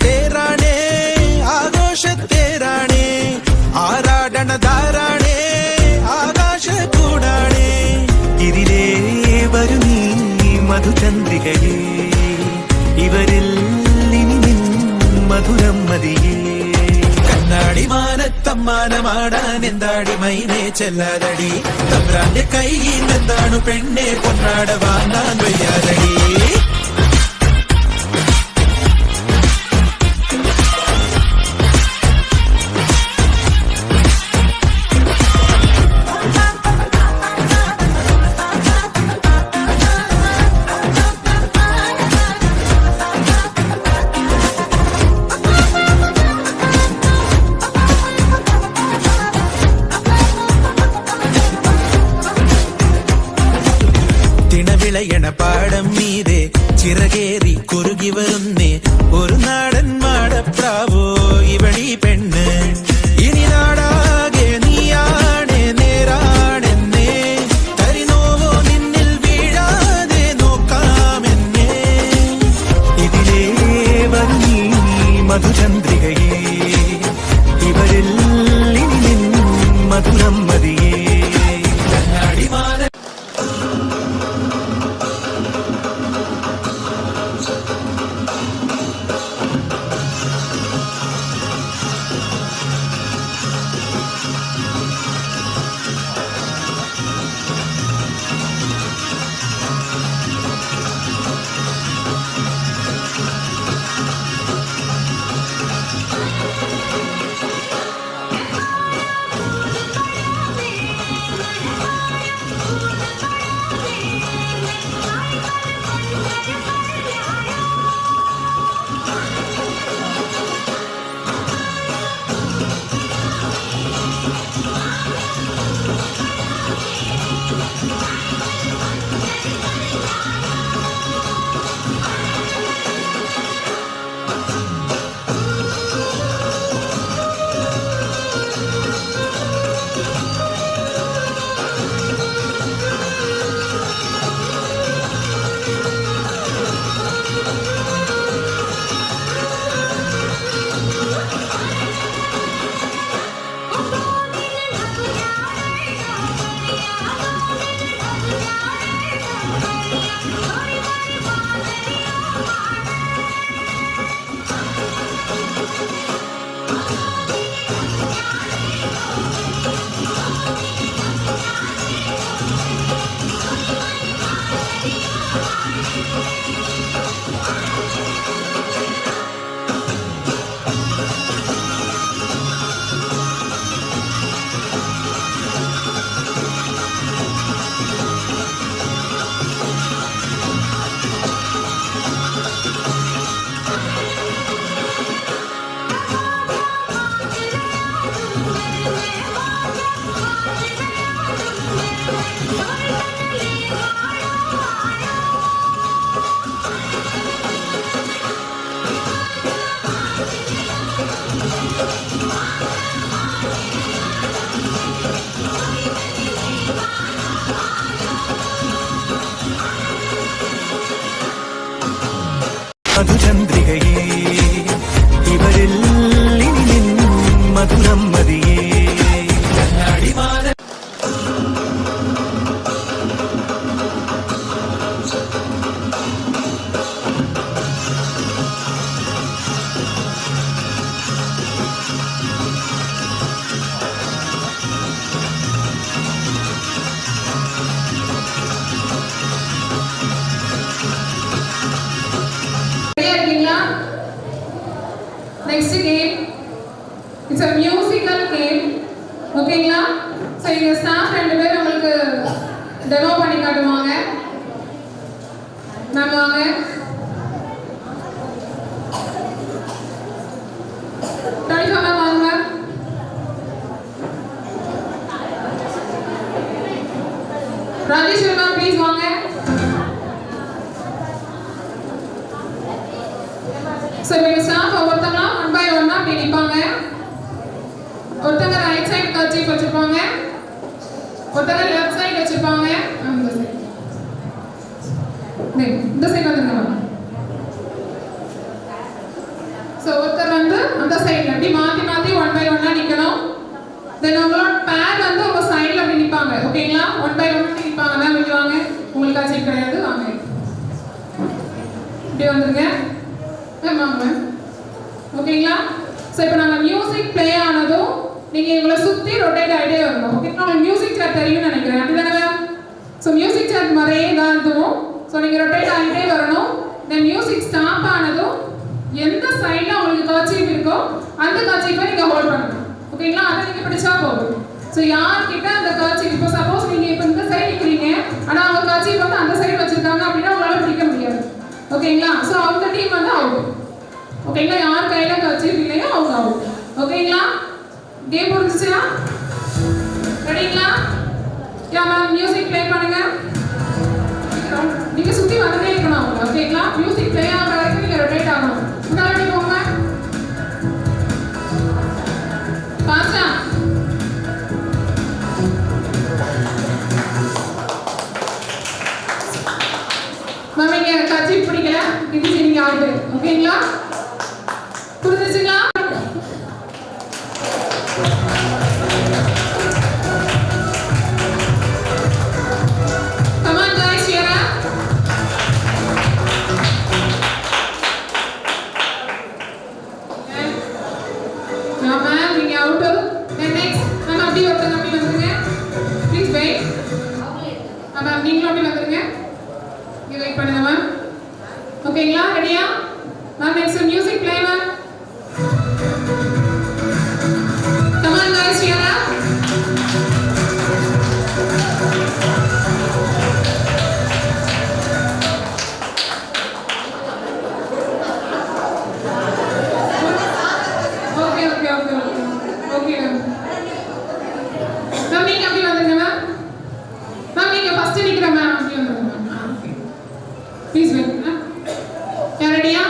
തേരാണേ ആഘോഷത്തേരാണേ ആരാടണതാരാണേ ആകാശ കൂടാണേ ഇതിലേ വരുന്നീ മധുചന്ദ്രികയേ ഇവരിൽ ഇനി മധുരം മതിയേ കണ്ണാടി മാനത്തമ്മാനമാടാൻ എന്താടി മൈനെ ചെല്ലാതടി തമ്പ്രാന്റെ കയ്യിൽ എന്താണ് പെണ്ണെ പൊന്നാട വാങ്ങാൻ വയ്യാതടി വിളയണ പാടം മീതെ ചിറകേറി കുറുകി വരുന്നേ ഒരു നാടൻ മാടപ്രാവോ ഇവളീ പെണ്ണ് ഇനി നാടാകെ നീയാണേ നേരാണെന്നേ തരിനോവോ നിന്നിൽ വീഴാതെ നോക്കാമെന്നേ ഇതിലേ വന്നീ മധുചന്ദ്രികയേ ഇവരിൽ ഇനി മധുരം മതിയേ കണ്ണാടിമാന മധുചന്ദ്രികയേ ഇവരിൽ ഇനി മധുരം മതിയേ കണ്ണാടിമാന Next game, it's a musical game. ஓகேங்களா? So இந்த ஸ்டாஃப் ரெண்டு பேரும் உங்களுக்கு டெமோ பண்ணி காட்டுவாங்க. மேம் வாங்க. டனிகா மேம் வாங்க. ராஜேஸ்வரி மேம் ப்ளீஸ் வாங்க. So இந்த ஸ்டாஃப் ஒவ்வொருத்தங்களா ஒன் பை ஒன்னா அப்படி நிப்பாங்க. ஒருத்தங்க ரைட் சைடு கர்ச்சீஃப் வச்சிருப்பாங்க, ஒருத்தங்க லெஃப்ட் சைடு வச்சிருப்பாங்க. இந்த சைடு வந்துருங்க. ஸோ ஒருத்தர் வந்து அந்த சைடில் அப்படி மாற்றி மாற்றி 1 by 1 நிற்கணும். தென் உங்களோட பேர் வந்து உங்கள் சைடில் அப்படி நிற்பாங்க. ஓகேங்களா? 1 by 1 நிற்பாங்க. மேம் இங்கே வாங்க. உங்களுக்கு ஆச்சு கிடையாது, வாங்க. இப்படி வந்துருங்க. மேம் வாங்க மேம். ஓகேங்களா? ஸோ இப்போ நாங்கள் மியூசிக் ப்ளே ஆனதும் நீங்கள் இவங்களை சுற்றி ரொட்டேட் ஆகிட்டே வரணும். ஓகேங்களா? உங்களுக்கு மியூசிக் சேர் தெரியும்னு நினைக்கிறேன். அப்படி தானே மேம்? ஸோ மியூசிக் சேர் மாதிரியே தான் இதுவும். ஸோ நீங்கள் ரொட்டேட் ஆகிட்டே வரணும். தென் மியூசிக் ஸ்டாப் ஆனதும் எந்த சைடில் உங்களுக்கு கர்ச்சீஃப் இருக்கோ அந்த கர்ச்சீஃபை நீங்கள் ஹோல்ட் பண்ணணும். ஓகேங்களா? அதை நீங்கள் பிடிச்சா போதும். ஸோ யார்கிட்ட அந்த கர்ச்சீஃப் இப்போ சப்போஸ் நீங்கள் இப்போ இந்த சைடு நிற்கிறீங்க ஆனால் அவங்க கர்ச்சீஃப் வந்து அந்த சைடு வச்சுருக்காங்க அப்படின்னா உங்களால் பிடிக்க முடியாது. ஓகேங்களா? ஸோ அவங்க டீம் வந்து அவுட். ஓகேங்களா? யார் கையில் கர்ச்சீஃப் இல்லையோ அவங்க அவுட். ஓகேங்களா? கேம் புரிஞ்சிச்சுன்னா ரெடிங்களா? யா மேம் மியூசிக் ப்ளே பண்ணுங்க. நீங்க சுத்தி வந்துட்டே இருக்கணும் அவங்க. ஓகேங்களா? மியூசிக் ப்ளே ஆகிற வரைக்கும் நீங்க ரொட்டேட் ஆகணும். முன்னாடி போங்க. பாஸ்டா மேம் இங்க கர்ச்சீஃப் பிடிக்கல, இது நீங்க அவுட். ஓகேங்களா? புரிஞ்சுச்சுங்களா? ஓகேங்களா? ரெடியா? Ma'am next music play ma'am. Come on guys here. Okay okay okay okay ma'am. Ma'am நீங்க அப்படி வந்துருங்க மேம். மேம் நீங்க ஃபர்ஸ்ட் நிக்கிற மேம் அப்படி வந்துருங்க மேம். Please wait ma'am. ரெடியா?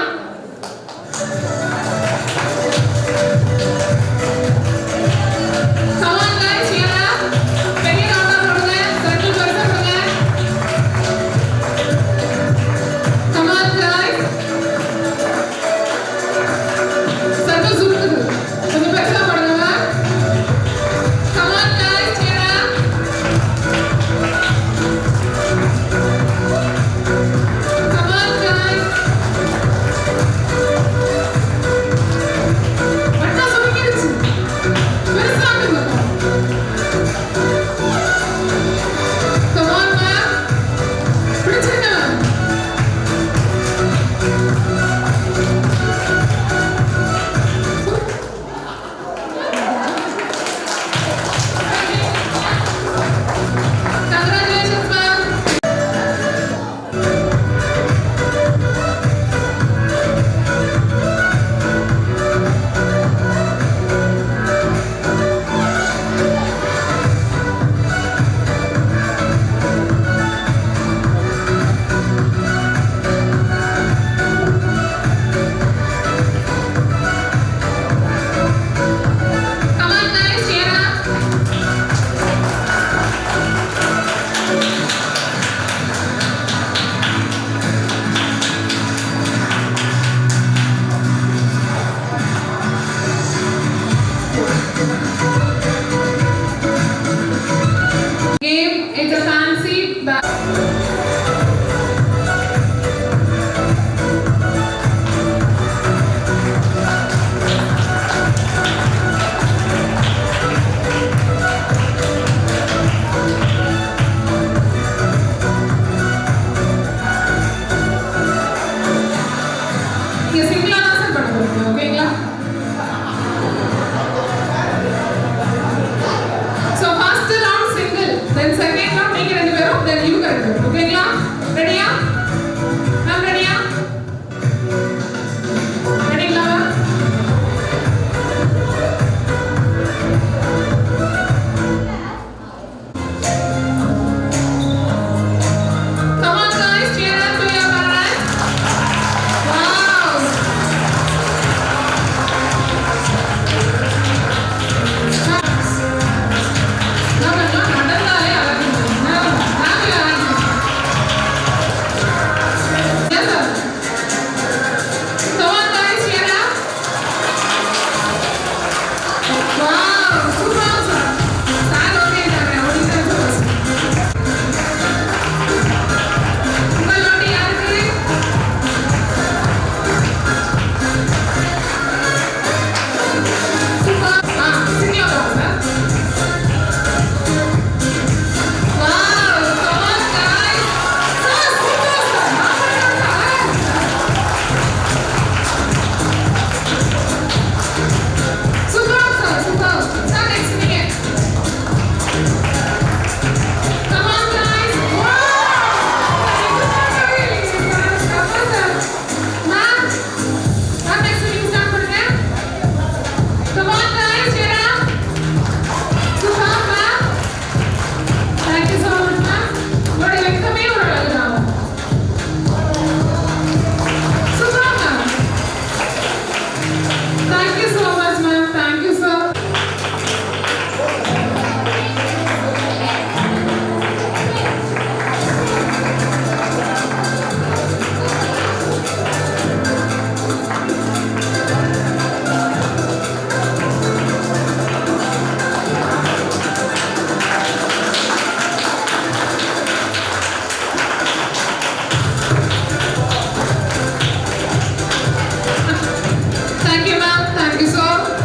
Thank you so much, ma'am. Thank you, sir. Thank you, ma'am. Thank you, sir.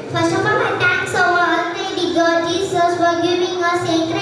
First of all, I thanks our Almighty God Jesus for giving us a